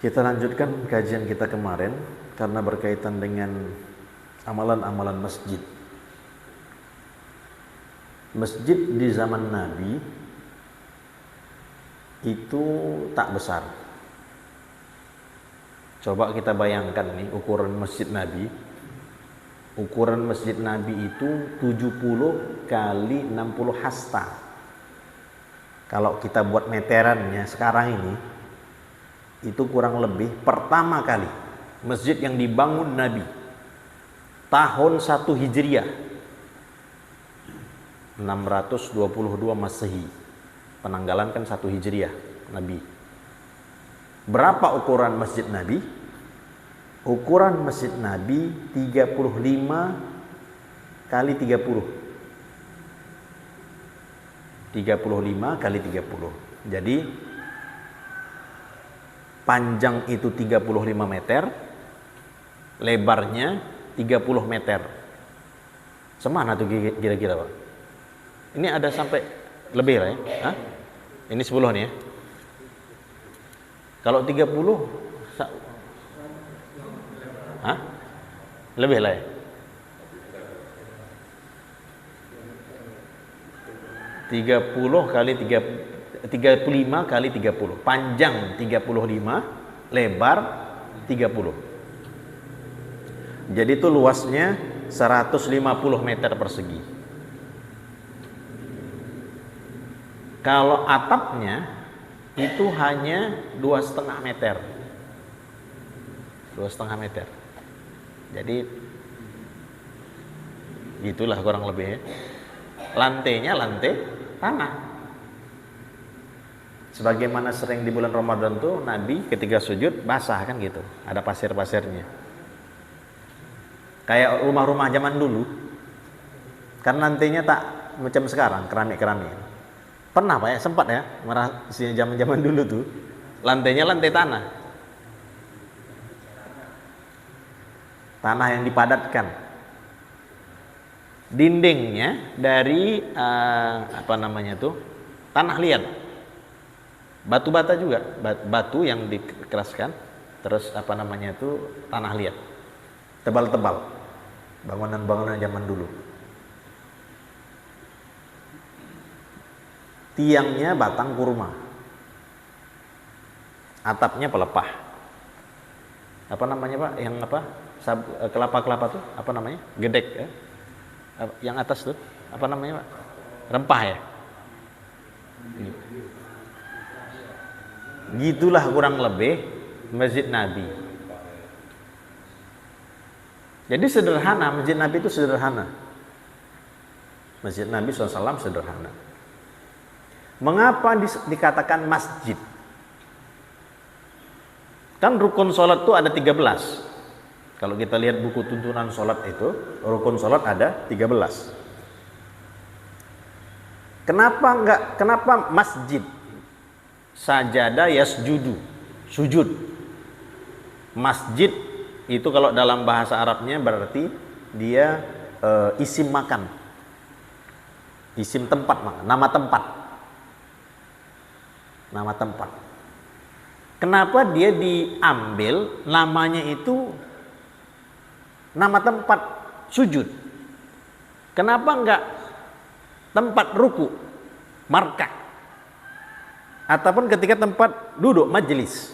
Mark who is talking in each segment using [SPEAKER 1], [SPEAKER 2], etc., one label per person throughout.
[SPEAKER 1] Kita lanjutkan kajian kita kemarin karena berkaitan dengan amalan-amalan masjid. Masjid di zaman Nabi itu tak besar. Coba kita bayangkan nih ukuran masjid Nabi. Ukuran masjid Nabi itu 70 kali 60 hasta. Kalau kita buat meterannya sekarang ini, itu kurang lebih pertama kali masjid yang dibangun Nabi tahun 1 Hijriah 622 Masehi. Penanggalan kan 1 Hijriah Nabi. Berapa ukuran masjid Nabi? Ukuran masjid Nabi 35 kali 30. 35 kali 30. Jadi panjang itu 35 meter, lebarnya 30 meter. Semana tuh kira-kira, Pak? Ini ada sampai lebih lah ya. Hah? Ini 10 nih ya. Kalau 30 hah? Lebih lah ya. Tiga puluh lima kali 30. Panjang 35, lebar 30. Jadi itu luasnya 150 meter persegi. Kalau atapnya itu hanya 2,5 meter. 2,5 meter. Jadi gitulah kurang lebih ya. Lantainya lantai tanah. Sebagaimana sering di bulan Ramadan tuh Nabi ketika sujud basah kan gitu, ada pasir-pasirnya. Kayak rumah-rumah zaman dulu. Kan lantainya tak macam sekarang, keramik-keramik. Pernah Pak ya, sempat ya, zaman-zaman dulu tuh lantainya lantai tanah. Tanah yang dipadatkan. Dindingnya dari tanah liat. Batu bata juga, batu yang dikeraskan, terus tanah liat, tebal-tebal, bangunan-bangunan zaman dulu. Tiangnya batang kurma, atapnya pelepah. Apa namanya Pak? Yang apa? Kelapa-kelapa tuh apa namanya? Gedek ya? Yang atas tuh apa namanya Pak? Rempah ya? Gitulah kurang lebih masjid Nabi. Jadi sederhana, masjid Nabi itu sederhana. Masjid Nabi SAW sederhana. Mengapa dikatakan masjid? Kan rukun sholat itu ada 13. Kalau kita lihat buku tuntunan sholat itu, rukun sholat ada 13. Kenapa masjid? Sajada yasjudu, sujud. Masjid itu kalau dalam bahasa Arabnya berarti dia isim makan, isim tempat, nama tempat, nama tempat. Kenapa dia diambil namanya itu nama tempat sujud? Kenapa enggak tempat ruku, markah? Ataupun ketika tempat duduk majelis.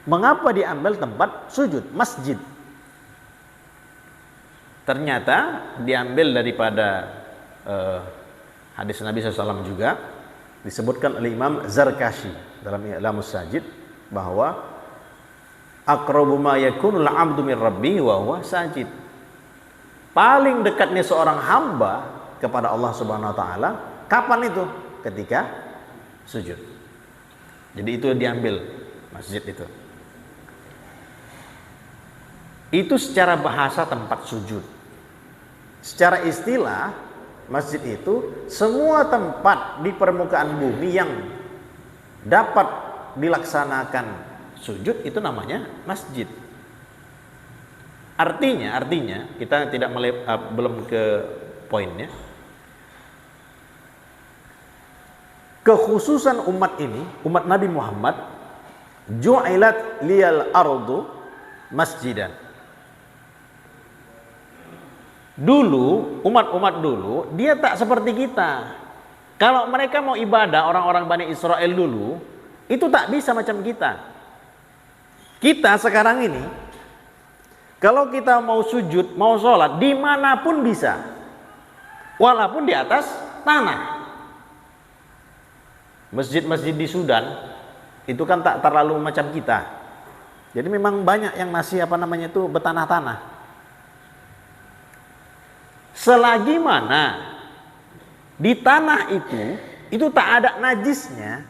[SPEAKER 1] Mengapa diambil tempat sujud, masjid? Ternyata diambil daripada hadis Nabi SAW juga, disebutkan oleh Imam Zarkashi dalam I'lamus Sajid bahwa aqrabu ma yakunul 'abdu min rabbih wa huwa sajid. Paling dekatnya seorang hamba kepada Allah Subhanahu wa taala kapan itu? Ketika sujud. Jadi itu diambil masjid itu. Itu secara bahasa tempat sujud. Secara istilah masjid itu semua tempat di permukaan bumi yang dapat dilaksanakan sujud itu namanya masjid. Artinya kita tidak belum ke poinnya. Kekhususan umat ini, umat Nabi Muhammad Ju'ilat liyal ardu masjidan. Dulu, umat-umat dulu, dia tak seperti kita. Kalau mereka mau ibadah, orang-orang Bani Israel dulu, itu tak bisa macam kita. Kita sekarang ini, kalau kita mau sujud, mau sholat, dimanapun bisa. Walaupun di atas tanah. Masjid-masjid di Sudan, itu kan tak terlalu macam kita. Jadi memang banyak yang masih bertanah-tanah. Selagi mana di tanah itu tak ada najisnya,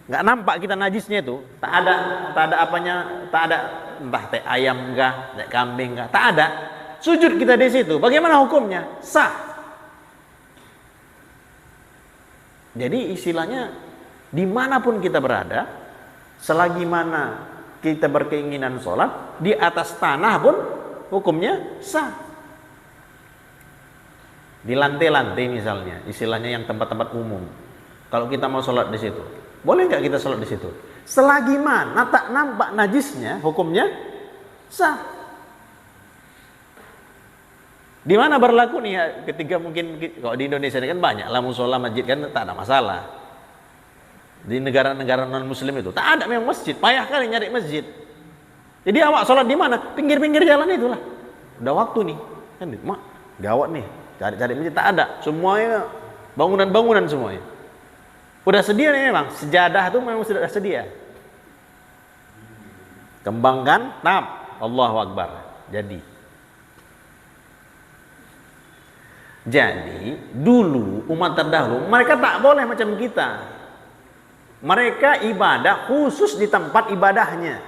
[SPEAKER 1] nggak nampak kita najisnya itu, tak ada entah teh ayam enggak, teh kambing enggak, tak ada. Sujud kita di situ, bagaimana hukumnya? Sah. Jadi istilahnya dimanapun kita berada, selagi mana kita berkeinginan sholat, di atas tanah pun hukumnya sah. Di lantai-lantai misalnya, istilahnya yang tempat-tempat umum, kalau kita mau sholat di situ, boleh nggak kita sholat di situ? Selagi mana tak nampak najisnya, hukumnya sah. Di mana berlaku nih ya, ketika mungkin kalau di Indonesia ini kan banyak lah musola masjid kan tak ada masalah. Di negara-negara non muslim itu tak ada memang masjid, payah kali nyari masjid. Jadi awak sholat di mana? Pinggir-pinggir jalan itulah. Udah waktu nih, kan mak gawat nih, cari-cari masjid tak ada, semuanya bangunan-bangunan semuanya. Udah sedia nih memang, sejadah itu memang sudah sedia. Kembangkan, Allahu Akbar, jadi. Jadi dulu umat terdahulu mereka tak boleh macam kita. Mereka ibadah khusus di tempat ibadahnya.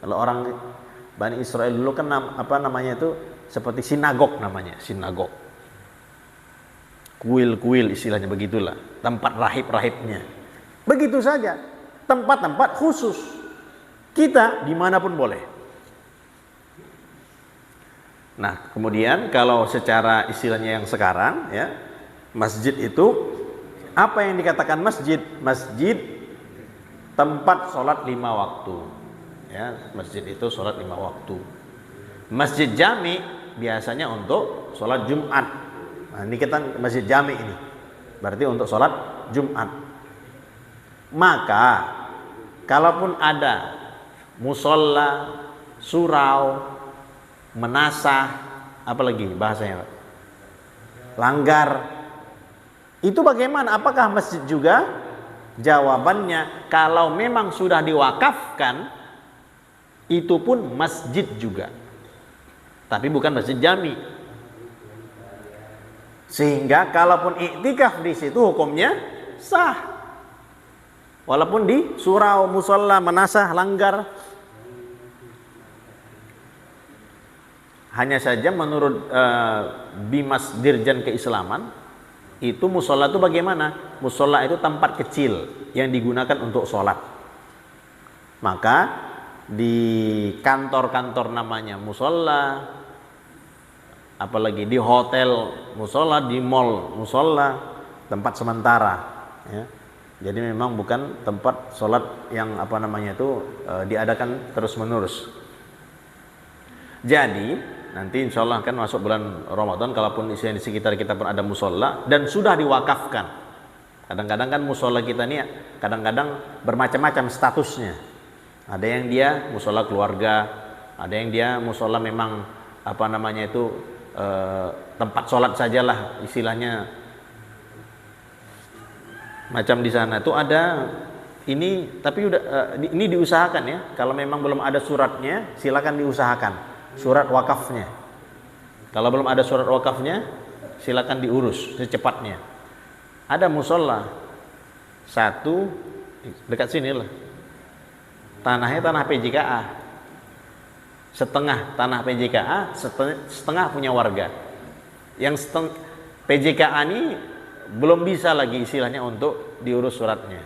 [SPEAKER 1] Kalau orang Bani Israel dulu kan itu seperti sinagog namanya, sinagog. Kuil-kuil istilahnya begitulah, tempat rahib-rahibnya. Begitu saja, tempat-tempat khusus. Kita dimanapun boleh. Nah, kemudian kalau secara istilahnya yang sekarang ya, masjid itu apa yang dikatakan masjid? Masjid tempat sholat 5 waktu. Ya, masjid itu sholat 5 waktu. Masjid jami biasanya untuk sholat Jumat. Nah, ini kita masjid jami ini. Berarti untuk sholat Jumat. Maka kalaupun ada musola, surau, menasah, apalagi bahasanya, langgar, itu bagaimana? Apakah masjid juga? Jawabannya, kalau memang sudah diwakafkan, itu pun masjid juga, tapi bukan masjid jami. Sehingga kalaupun iktikaf di situ hukumnya sah, walaupun di surau, musola, menasah, langgar. Hanya saja menurut Bimas Dirjen Keislaman, itu musola itu bagaimana? Musola itu tempat kecil yang digunakan untuk sholat. Maka di kantor-kantor namanya musola, apalagi di hotel musola, di mall musola, tempat sementara. Ya. Jadi memang bukan tempat sholat yang diadakan terus-menerus. Jadi nanti insya Allah kan masuk bulan Ramadan, kalaupun di sekitar kita pun ada musola dan sudah diwakafkan. Kadang-kadang kan musola kita ini kadang-kadang bermacam-macam statusnya. Ada yang dia musola keluarga, ada yang dia musola memang tempat sholat sajalah istilahnya. Macam di sana itu ada ini, tapi ini diusahakan ya. Kalau memang belum ada suratnya, silakan diusahakan. Surat wakafnya. Kalau belum ada surat wakafnya, silakan diurus secepatnya. Ada musola satu dekat sini lah. Tanahnya tanah PJKA. Setengah tanah PJKA, setengah punya warga. Yang PJKA ini belum bisa lagi istilahnya untuk diurus suratnya.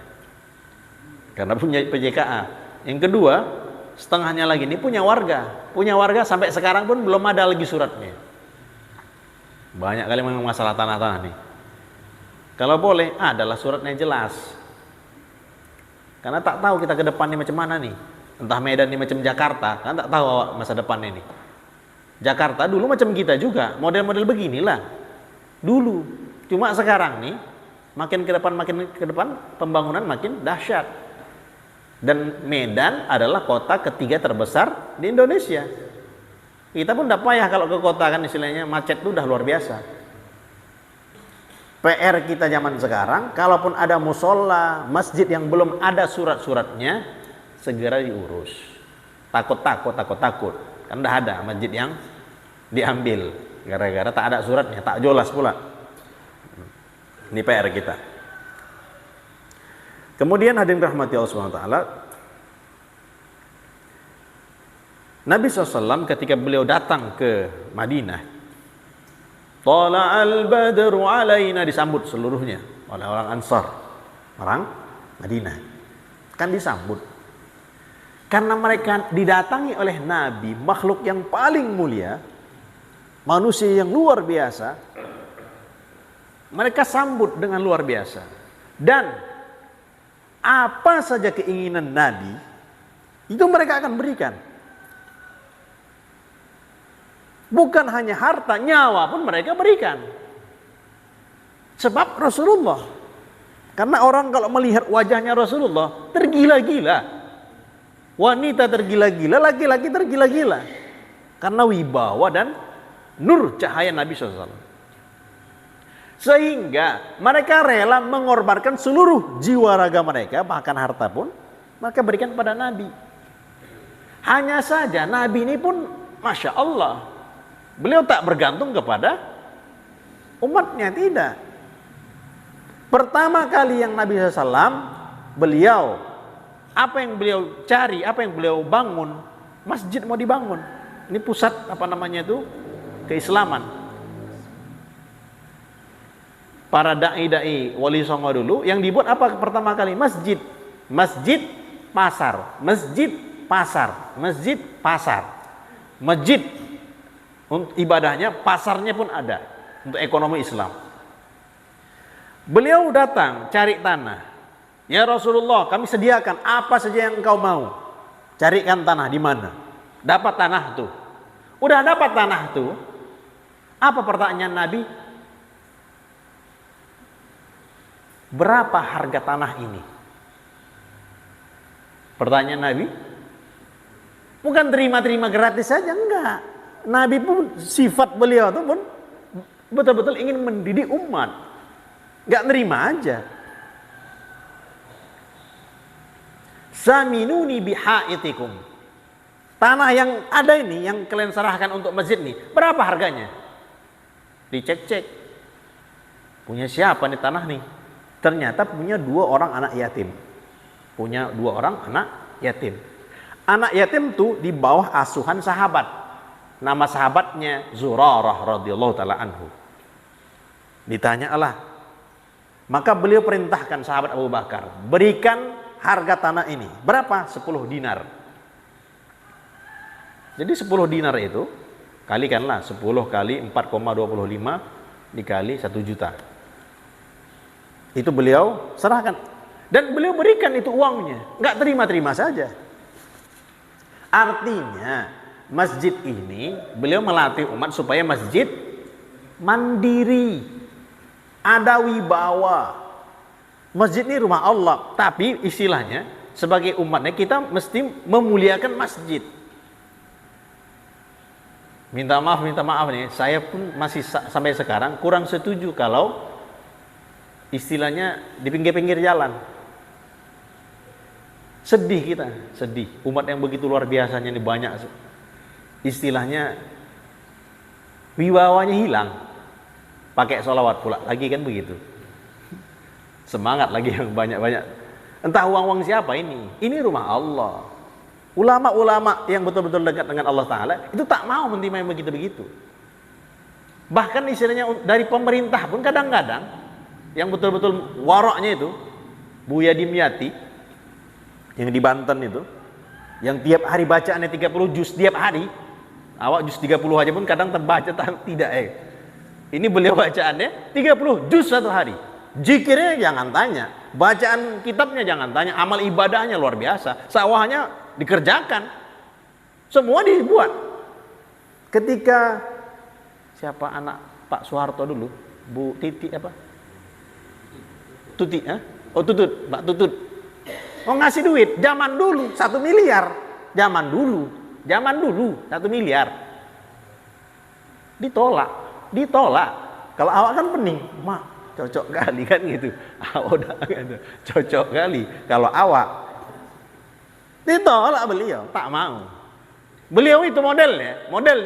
[SPEAKER 1] Karena punya PJKA. Yang kedua, setengahnya lagi ini punya warga sampai sekarang pun belum ada lagi suratnya. Banyak kali memang masalah tanah-tanah nih. Kalau boleh adalah suratnya jelas. Karena tak tahu kita ke depannya macam mana nih. Entah Medan ini macam Jakarta, kan tak tahu masa depannya ini. Jakarta dulu macam kita juga, model-model beginilah. Dulu. Cuma sekarang nih, makin ke depan pembangunan makin dahsyat. Dan Medan adalah kota ketiga terbesar di Indonesia. Kita pun tidak payah kalau ke kota kan istilahnya, macet itu udah luar biasa. PR kita zaman sekarang, kalaupun ada musola, masjid yang belum ada surat-suratnya, segera diurus. Takut. Kan udah ada masjid yang diambil gara-gara tak ada suratnya, tak jelas pula. Ini PR kita. Kemudian hadirin rahmati Allah Subhanahu wa taala, Nabi SAW ketika beliau datang ke Madinah, Tala'al badru alaina, disambut seluruhnya oleh orang Ansar, orang Madinah. Kan disambut. Karena mereka didatangi oleh Nabi, makhluk yang paling mulia, manusia yang luar biasa, mereka sambut dengan luar biasa. Dan apa saja keinginan Nabi, itu mereka akan berikan. Bukan hanya harta, nyawa pun mereka berikan. Sebab Rasulullah. Karena orang kalau melihat wajahnya Rasulullah, tergila-gila. Wanita tergila-gila, laki-laki tergila-gila. Karena wibawa dan nur cahaya Nabi SAW. Sehingga mereka rela mengorbankan seluruh jiwa raga mereka, bahkan harta pun, mereka berikan pada Nabi. Hanya saja Nabi ini pun, Masya Allah, beliau tak bergantung kepada umatnya, tidak. Pertama kali yang Nabi SAW, beliau, apa yang beliau cari, apa yang beliau bangun, masjid mau dibangun. Ini pusat, apa namanya itu, keislaman. Para da'i-da'i wali songo dulu, yang dibuat apa pertama kali? Masjid. Masjid, pasar. Masjid, pasar. Masjid, pasar. Masjid, untuk ibadahnya, pasarnya pun ada untuk ekonomi Islam. Beliau datang cari tanah. Ya Rasulullah, kami sediakan apa saja yang engkau mau. Carikan tanah di mana? Dapat tanah tuh. Udah dapat tanah tuh. Apa pertanyaan Nabi? Berapa harga tanah ini? Pertanyaan Nabi. Bukan terima-terima gratis saja, enggak. Nabi pun, sifat beliau itu pun betul-betul ingin mendidik umat. Enggak nerima aja. Saminuni bihaitikum. Tanah yang ada ini, yang kalian serahkan untuk masjid nih, berapa harganya? Dicek-cek. Punya siapa nih tanah nih? Ternyata punya 2 orang anak yatim. Punya 2 orang anak yatim. Anak yatim tuh di bawah asuhan sahabat. Nama sahabatnya Zurarah radhiyallahu taala anhu. Ditanya Allah. Maka beliau perintahkan sahabat Abu Bakar, berikan harga tanah ini. Berapa? 10 dinar. Jadi 10 dinar itu kalikanlah 10 kali 4,25 dikali 1 juta. Itu beliau serahkan. Dan beliau berikan itu uangnya. Enggak terima-terima saja. Artinya masjid ini beliau melatih umat supaya masjid mandiri. Ada wibawa. Masjid ini rumah Allah. Tapi istilahnya sebagai umatnya kita mesti memuliakan masjid. Minta maaf nih. Saya pun masih sampai sekarang kurang setuju kalau istilahnya di pinggir-pinggir jalan. Sedih kita, sedih. Umat yang begitu luar biasanya ini banyak. Istilahnya wibawanya hilang. Pakai sholawat pula, lagi kan begitu. Semangat lagi yang banyak-banyak. Entah uang-uang siapa ini. Ini rumah Allah. Ulama-ulama yang betul-betul dekat dengan Allah Ta'ala itu tak mau menerima yang begitu-begitu. Bahkan istilahnya dari pemerintah pun kadang-kadang yang betul-betul waroknya itu Buya Dimyati yang di Banten itu, yang tiap hari bacaannya 30 juz tiap hari. Awak juz 30 aja pun kadang terbaca tidak. Ini beliau bacaannya 30 juz satu hari. Zikirnya jangan tanya, bacaan kitabnya jangan tanya, amal ibadahnya luar biasa, sawahnya dikerjakan, semua dibuat. Ketika siapa anak Pak Soeharto dulu, Bu Titi apa? Tuti, oh Tutut, Mbak Tutut. Oh ngasih duit, zaman dulu 1 miliar, zaman dulu 1 miliar. Ditolak. Kalau awak kan pening, mak cocok kali kan gitu. Awak udah gitu, cocok kali. Kalau awak ditolak beliau, tak mau. Beliau itu modelnya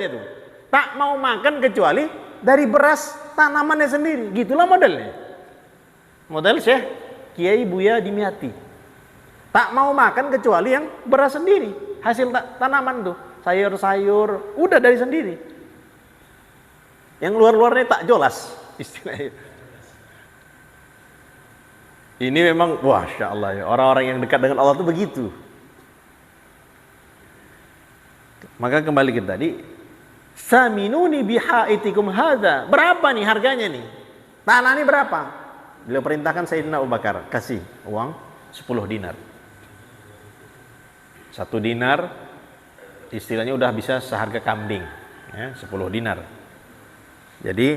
[SPEAKER 1] tuh, tak mau makan kecuali dari beras tanamannya sendiri. Gitulah modelnya. Model Syekh Kiai Buya Dimyati. Tak mau makan kecuali yang beras sendiri, hasil tanaman tuh, sayur-sayur, udah dari sendiri. Yang luar-luarnya tak jelas istilahnya. Ini memang, Masya Allah ya, orang-orang yang dekat dengan Allah itu begitu. Maka kembali ke tadi, saminuni bihaitikum hadza. Berapa nih harganya nih? Tanah ini berapa? Beliau perintahkan Sayyidina Abu Bakar, kasih uang 10 dinar. 1 dinar istilahnya udah bisa seharga kambing, ya, 10 dinar. Jadi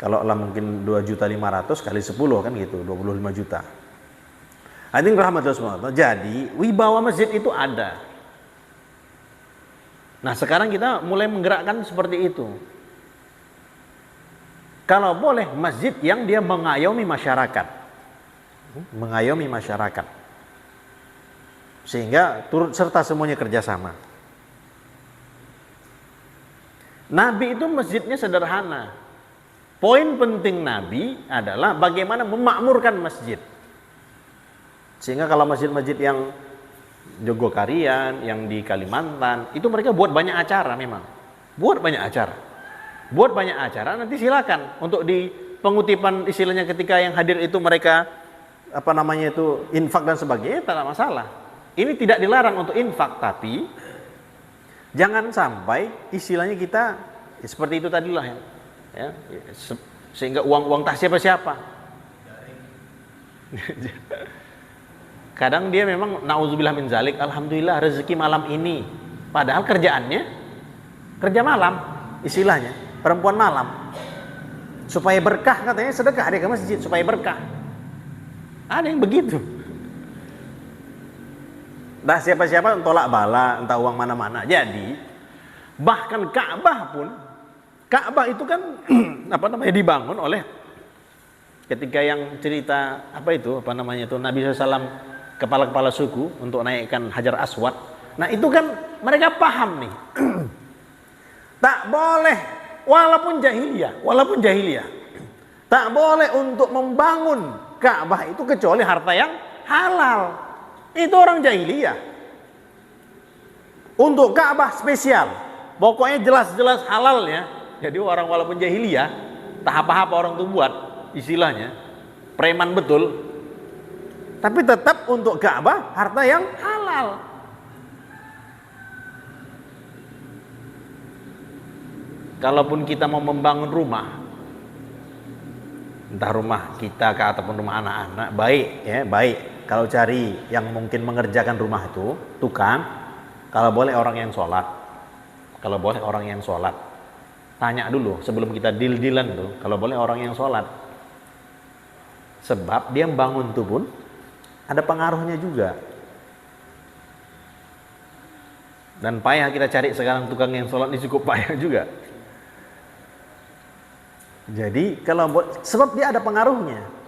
[SPEAKER 1] kalau lah mungkin 2.500.000 kali 10 kan gitu, 25 juta. Hadirin rahmatullah subhanahu. Jadi wibawa masjid itu ada. Nah sekarang kita mulai menggerakkan seperti itu. Kalau boleh masjid yang dia mengayomi masyarakat, sehingga turut serta semuanya kerjasama. Nabi itu masjidnya sederhana. Poin penting Nabi adalah bagaimana memakmurkan masjid. Sehingga kalau masjid-masjid yang Jogokarian, yang di Kalimantan, itu mereka buat banyak acara memang. Buat banyak acara, nanti silakan untuk di pengutipan istilahnya ketika yang hadir itu mereka infak dan sebagainya, tak ada masalah. Ini tidak dilarang untuk infak, tapi jangan sampai istilahnya kita ya, seperti itu tadilah ya, sehingga uang tak siapa-siapa. Kadang dia memang nauzubillah min zalik, alhamdulillah rezeki malam ini, padahal kerjaannya kerja malam, istilahnya perempuan malam, supaya berkah, katanya sedekah dia ke masjid supaya berkah. Ada yang begitu. Nah siapa-siapa tolak bala, entah uang mana-mana. Jadi bahkan Ka'bah itu kan dibangun oleh ketika yang cerita Nabi SAW kepala-kepala suku untuk naikkan Hajar Aswad. Nah itu kan mereka paham nih. Tak boleh walaupun jahiliyah tak boleh untuk membangun Ka'bah itu kecuali harta yang halal. Itu orang jahiliyah. Untuk Ka'bah spesial, pokoknya jelas-jelas halalnya. Jadi orang walaupun jahiliyah, tak apa-apa orang tuh buat, istilahnya preman betul, tapi tetap untuk Ka'bah harta yang halal. Kalaupun kita mau membangun rumah, entah rumah kita ataupun rumah anak-anak, baik. Kalau cari yang mungkin mengerjakan rumah itu tukang, kalau boleh orang yang sholat, tanya dulu sebelum kita deal-dealan tuh, kalau boleh orang yang sholat, sebab dia bangun tuh pun ada pengaruhnya juga. Dan payah kita cari sekarang tukang yang sholat ini cukup payah juga. Jadi sebab dia ada pengaruhnya.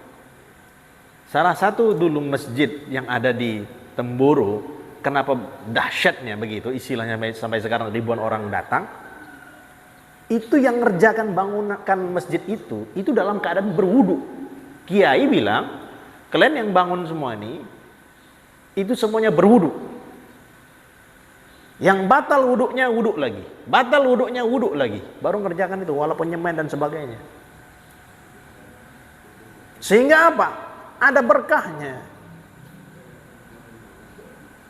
[SPEAKER 1] Salah satu dulu masjid yang ada di Temboro, kenapa dahsyatnya begitu, istilahnya sampai sekarang ribuan orang datang, itu yang ngerjakan bangunkan masjid itu dalam keadaan berwudu. Kiai bilang, kalian yang bangun semua ini, itu semuanya berwudu. Yang batal wudunya wudu lagi, baru ngerjakan itu walaupun nyemen dan sebagainya. Sehingga apa? Ada berkahnya.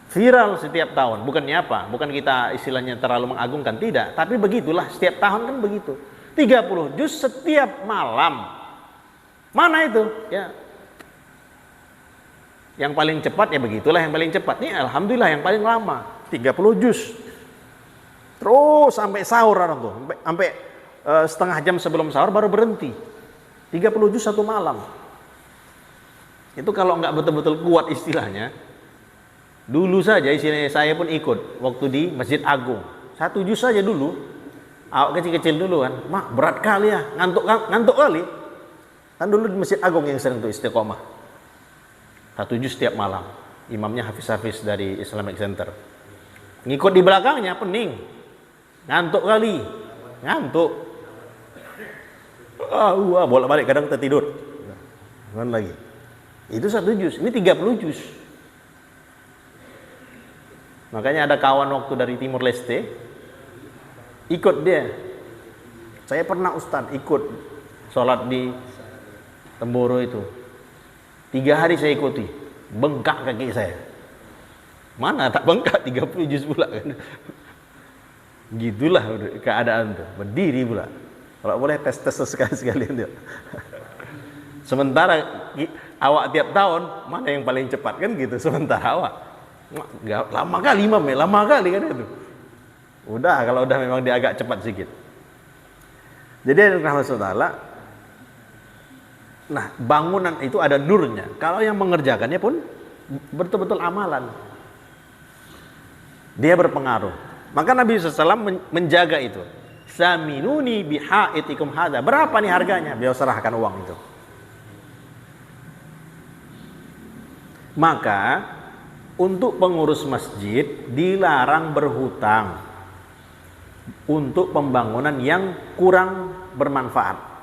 [SPEAKER 1] Viral setiap tahun, bukannya apa? Bukan kita istilahnya terlalu mengagungkan, tidak. Tapi begitulah, setiap tahun kan begitu. 30 juz setiap malam. Mana itu? Ya. Yang paling cepat ya begitulah yang paling cepat. Nih alhamdulillah yang paling lama 30 juz. Terus sampai sahur orang tuh, sampai setengah jam sebelum sahur baru berhenti. 30 juz satu malam. Itu kalau nggak betul-betul kuat istilahnya. Dulu saja istilahnya saya pun ikut waktu di Masjid Agung. 1 juz saja dulu. Awak kecil-kecil dulu kan. Mak berat kali ya, ngantuk kali. Kan dulu di Masjid Agung yang sering tuh istiqomah. 1 juz setiap malam. Imamnya Hafiz-Hafiz dari Islamic Center. Ngikut di belakangnya pening. Ngantuk kali. Ngantuk. Bolak-balik kadang tertidur. Kan lagi. Itu 1 juz. Ini 30 juz. Makanya ada kawan waktu dari Timur Leste ikut dia. Saya pernah Ustaz ikut sholat di Temboro itu. 3 hari saya ikuti, bengkak kaki saya. Mana tak bengkak 30 juz pula kan. Gitulah keadaan tuh, berdiri pula. Kalau boleh tes sekali-sekali dia. Sementara awak tiap tahun mana yang paling cepat kan gitu. Sementara awak lama kali imam ya, lama kali kan itu. Udah kalau udah memang dia agak cepat sedikit. Jadi Rasulullah. Nah, bangunan itu ada nurnya. Kalau yang mengerjakannya pun betul-betul amalan. Dia berpengaruh. Maka Nabi SAW menjaga itu. Saminuni bihaitikum hadza. Berapa nih harganya? Beliau serahkan uang itu. Maka untuk pengurus masjid dilarang berhutang untuk pembangunan yang kurang bermanfaat.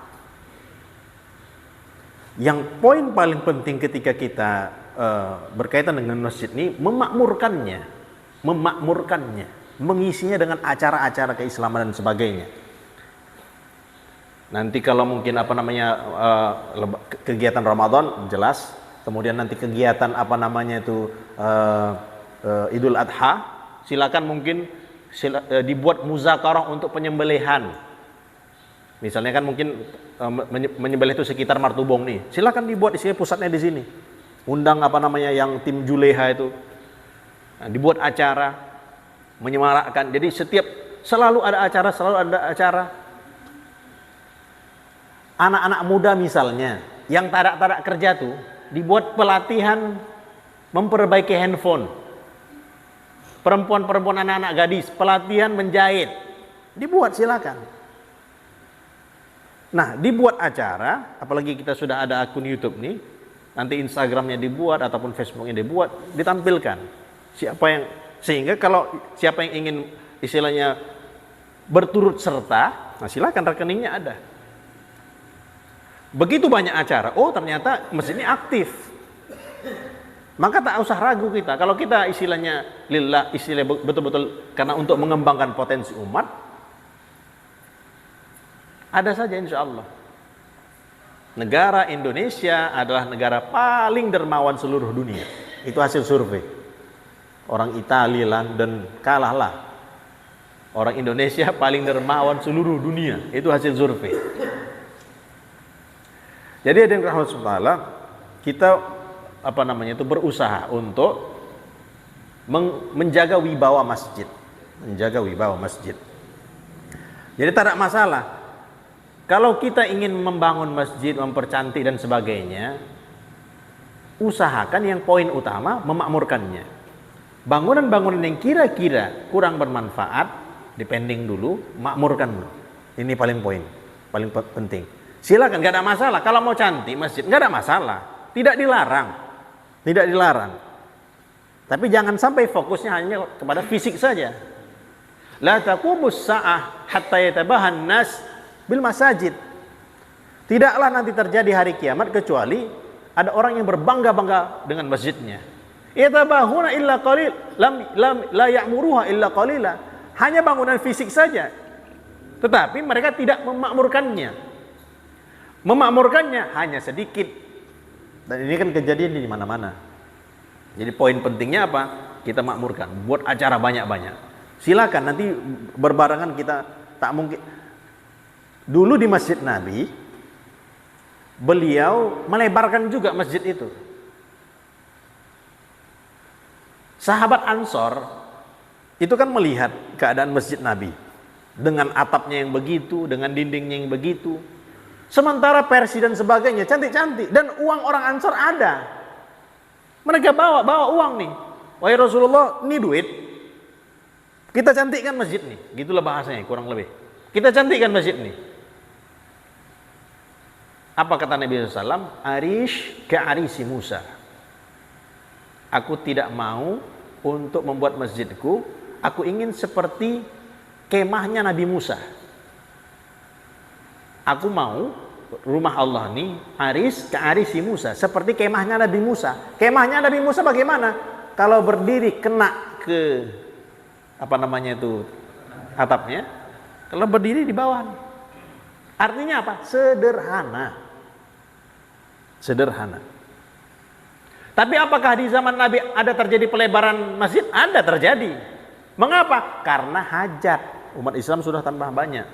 [SPEAKER 1] Yang poin paling penting ketika kita berkaitan dengan masjid ini memakmurkannya, mengisinya dengan acara-acara keislaman dan sebagainya. Nanti kalau mungkin kegiatan Ramadan jelas, kemudian nanti kegiatan Idul Adha, silakan mungkin dibuat muzakarah untuk penyembelihan. Misalnya kan mungkin menyembelih itu sekitar Martubong nih. Silakan dibuat di sini, pusatnya di sini. Undang yang tim Juleha itu. Nah, dibuat acara menyemarakkan. Jadi selalu ada acara. Anak-anak muda misalnya yang tadak-tadak kerja tuh dibuat pelatihan memperbaiki handphone. Perempuan-perempuan, anak-anak gadis pelatihan menjahit. Dibuat silakan. Nah, dibuat acara, apalagi kita sudah ada akun YouTube nih, nanti Instagramnya dibuat ataupun Facebooknya dibuat, ditampilkan. Sehingga kalau siapa yang ingin istilahnya berturut serta, nah silakan rekeningnya ada. Begitu banyak acara, oh ternyata masjid ini aktif. Maka tak usah ragu kita. Kalau kita istilahnya lillah, istilahnya betul-betul karena untuk mengembangkan potensi umat, ada saja insya Allah. Negara Indonesia adalah negara paling dermawan seluruh dunia. Itu hasil survei. Orang Italia, London kalahlah. Orang Indonesia paling dermawan seluruh dunia. Itu hasil survei. Jadi ada yang rahmatullah, kita berusaha untuk menjaga wibawa masjid. Jadi tak ada masalah. Kalau kita ingin membangun masjid, mempercantik dan sebagainya, usahakan yang poin utama memakmurkannya. Bangunan-bangunan yang kira-kira kurang bermanfaat, dipending dulu, makmurkan. Ini paling penting. Silakan, nggak ada masalah. Kalau mau cantik masjid, nggak ada masalah. Tidak dilarang. Tapi jangan sampai fokusnya hanya kepada fisik saja. La taqumus sa'ah hatta yatabahan nas bil masajid. Tidaklah nanti terjadi hari kiamat kecuali ada orang yang berbangga-bangga dengan masjidnya. Yatabahuna illa qalil la ya'muruha illa qalila. Hanya bangunan fisik saja. Tetapi mereka tidak memakmurkannya. Memakmurkannya hanya sedikit. Dan ini kan kejadian di mana-mana. Jadi poin pentingnya apa? Kita makmurkan, buat acara banyak-banyak. Silakan nanti berbarengan kita tak mungkin. Dulu di Masjid Nabi, beliau melebarkan juga masjid itu. Sahabat Ansor itu kan melihat keadaan masjid Nabi dengan atapnya yang begitu, dengan dindingnya yang begitu. Sementara Persi dan sebagainya cantik-cantik dan uang orang Ansor ada. Mereka bawa uang nih. Wahai Rasulullah, ini duit. Kita cantikkan masjid nih. Gitulah bahasanya kurang lebih. Kita cantikkan masjid nih. Apa kata Nabi SAW? Arish ka'arisi Musa. Aku tidak mau untuk membuat masjidku, aku ingin seperti kemahnya Nabi Musa. Aku mau rumah Allah ini aris ka'arisi Musa, seperti kemahnya Nabi Musa. Kemahnya Nabi Musa bagaimana? Kalau berdiri kena ke atapnya, kalau berdiri di bawah. Artinya apa? Sederhana. Tapi apakah di zaman Nabi ada terjadi pelebaran masjid? Ada terjadi. Mengapa? Karena hajat. Umat Islam sudah tambah banyak.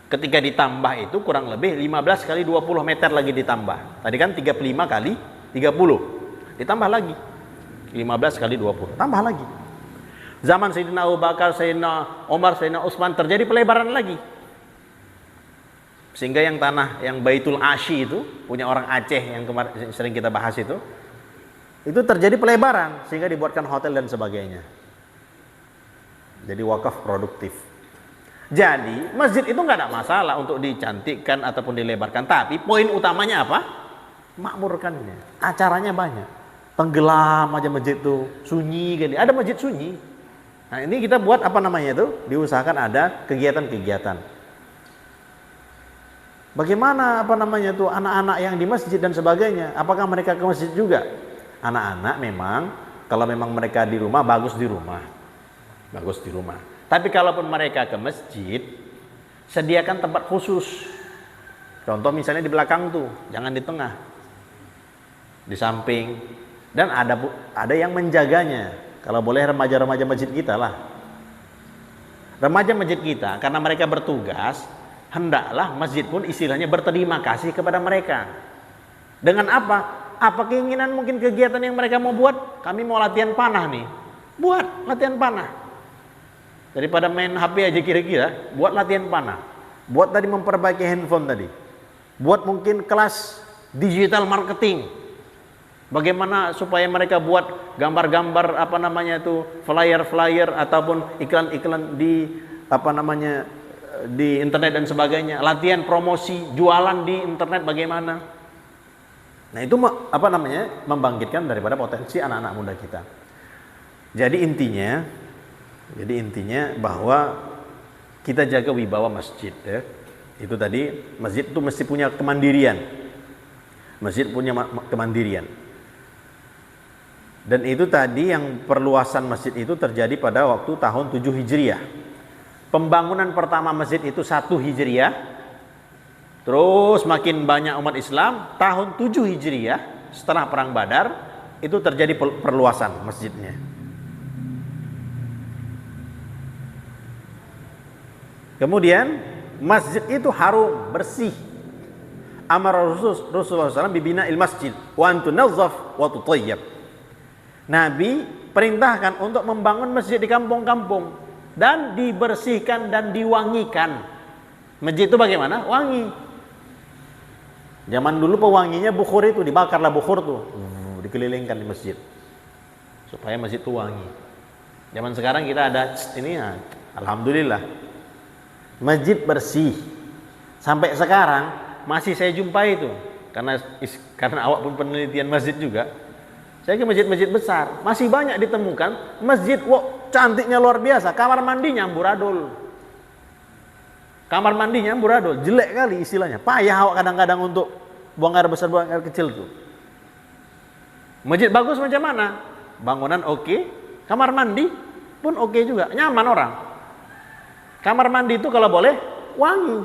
[SPEAKER 1] Ketika ditambah itu kurang lebih 15 kali 20 meter lagi ditambah. Tadi kan 35 kali 30. Ditambah lagi. 15 kali 20. Tambah lagi. Zaman Sayyidina Abu Bakar, Sayyidina Umar, Sayyidina Utsman terjadi pelebaran lagi. Sehingga yang tanah yang Baitul Asyi itu punya orang Aceh yang kemarin sering kita bahas itu terjadi pelebaran sehingga dibuatkan hotel dan sebagainya. Jadi wakaf produktif. Jadi masjid itu nggak ada masalah untuk dicantikkan ataupun dilebarkan, tapi poin utamanya apa? Makmurkannya. Acaranya banyak. Tenggelam aja masjid itu, sunyi kali. Ada masjid sunyi. Nah ini kita buat diusahakan ada kegiatan-kegiatan. Bagaimana anak-anak yang di masjid dan sebagainya? Apakah mereka ke masjid juga? Anak-anak memang kalau memang mereka di rumah bagus di rumah. Tapi kalaupun mereka ke masjid, sediakan tempat khusus. Contoh misalnya di belakang tuh, jangan di tengah. Di samping. Dan ada yang menjaganya. Kalau boleh remaja-remaja masjid kita lah. Remaja masjid kita karena mereka bertugas, hendaklah masjid pun istilahnya berterima kasih kepada mereka. Dengan apa? Apa keinginan mungkin kegiatan yang mereka mau buat? Kami mau latihan panah nih. Buat latihan panah. Daripada main HP aja kira-kira, buat latihan panah. Buat tadi memperbaiki handphone tadi. Buat mungkin kelas digital marketing. Bagaimana supaya mereka buat gambar-gambar flyer-flyer ataupun iklan-iklan di internet dan sebagainya, latihan promosi jualan di internet bagaimana. Nah itu membangkitkan daripada potensi anak-anak muda kita. Jadi intinya bahwa kita jaga wibawa masjid ya. Itu tadi masjid itu mesti punya kemandirian. Dan itu tadi yang perluasan masjid itu terjadi pada waktu tahun 7 Hijriah. Pembangunan pertama masjid itu 1 Hijriah. Terus makin banyak umat Islam, tahun 7 Hijriah setelah perang Badar itu terjadi perluasan masjidnya. Kemudian masjid itu harum, bersih. Amar Rasulullah SAW bibina il masjid wa antunazzaf wa tutayyab. Nabi perintahkan untuk membangun masjid di kampung-kampung dan dibersihkan dan diwangikan. Masjid itu bagaimana? Wangi. Zaman dulu pewanginya bukhur itu, dibakarlah bukhur tuh, dikelilingkan di masjid supaya masjid itu wangi. Zaman sekarang kita ada ini ya, alhamdulillah masjid bersih. Sampai sekarang masih saya jumpai itu karena awak pun penelitian masjid juga. Saya ke masjid-masjid besar, masih banyak ditemukan masjid, cantiknya luar biasa, kamar mandinya amburadul. Kamar mandinya amburadul, jelek kali istilahnya. Payah awak kadang-kadang untuk buang air besar, buang air kecil tuh. Masjid bagus macam mana? Bangunan oke, kamar mandi pun oke juga, nyaman orang. Kamar mandi itu kalau boleh wangi.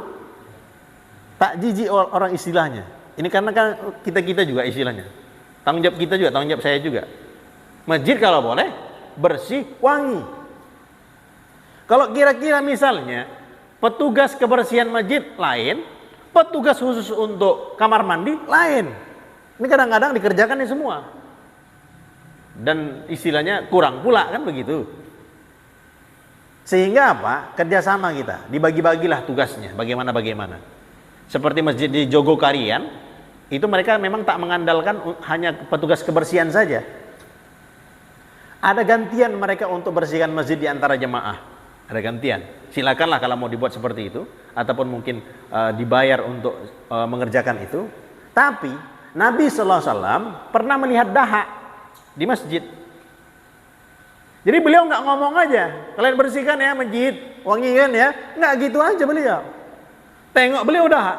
[SPEAKER 1] Tak jijik orang istilahnya. Ini karena kan kita juga istilahnya. Tanggung jawab kita juga, tanggung jawab saya juga. Masjid kalau boleh bersih, wangi. Kalau kira-kira misalnya petugas kebersihan masjid lain, petugas khusus untuk kamar mandi lain. Ini kadang-kadang dikerjakan ini semua. dan istilahnya kurang pula kan begitu. Sehingga apa? Kerjasama kita, dibagi-bagilah tugasnya, bagaimana. Seperti masjid di Jogokarian, itu mereka memang tak mengandalkan hanya petugas kebersihan saja. Ada gantian mereka untuk bersihkan masjid di antara jemaah. Ada gantian. Silakanlah kalau mau dibuat seperti itu, ataupun mungkin dibayar untuk mengerjakan itu. Tapi Nabi SAW pernah melihat dahak di masjid. Jadi beliau nggak ngomong aja, kalian bersihkan ya masjid, wangikan ya, nggak gitu aja beliau. Tengok beliau dahak,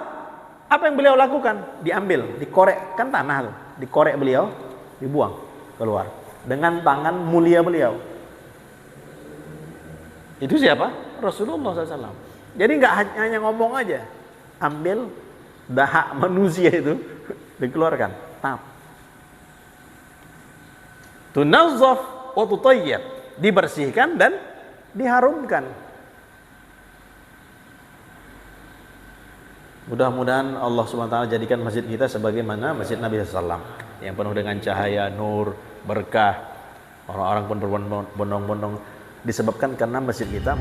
[SPEAKER 1] apa yang beliau lakukan? Diambil, dikorek, kan tanah tuh, dikorek beliau, dibuang keluar dengan tangan mulia beliau. Itu siapa? Rasulullah SAW. Jadi nggak hanya ngomong aja, ambil dahak manusia itu dikeluarkan, tap. Tunazzaf wa tutayyib, dibersihkan dan diharumkan. Mudah-mudahan Allah SWT jadikan masjid kita sebagaimana masjid Nabi SAW, yang penuh dengan cahaya, nur, berkah. Orang-orang pun berbondong-bondong disebabkan karena masjid kita